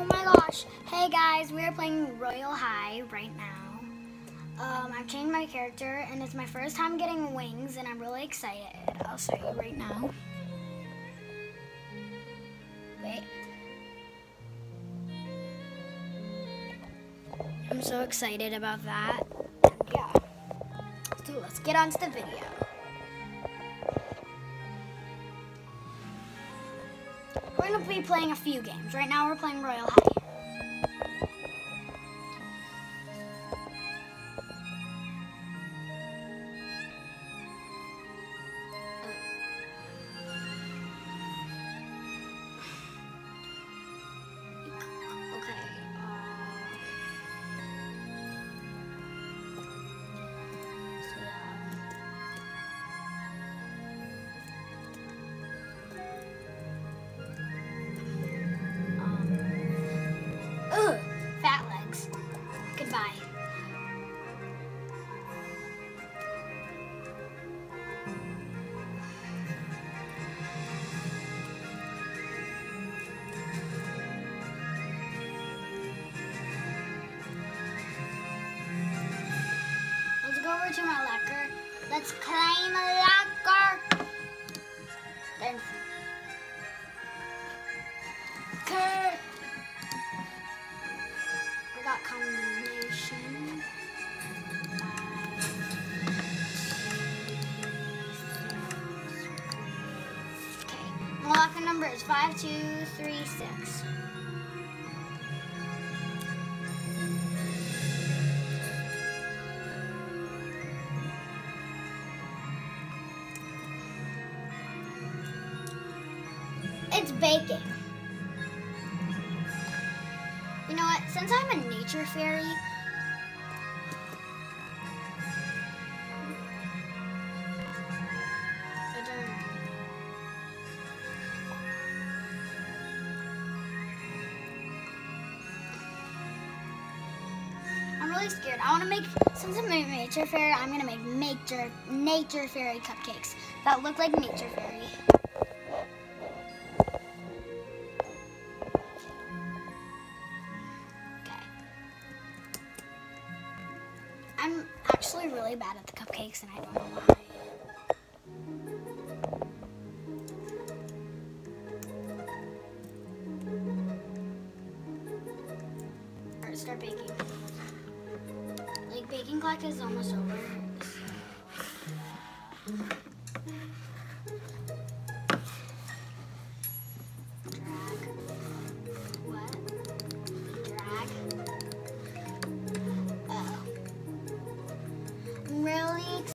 Oh my gosh. Hey guys, we are playing Royal High right now. I've changed my character and it's my first time getting wings and I'm really excited. I'll show you right now. Wait. I'm so excited about that. Yeah. So let's get on to the video. We're going to be playing a few games. Right now we're playing Royal High. Fat legs. Goodbye. Let's go over to my locker. Let's claim a locker. Then okay. We got combination. Okay. My locker number is 5236. It's baking. You know what? Since I'm a nature fairy, I'm really scared. I want to make, since I'm a nature fairy, I'm going to make nature fairy cupcakes that look like nature fairy. I'm actually really bad at the cupcakes and I don't know why. Alright, start baking. Like, baking clock is almost over.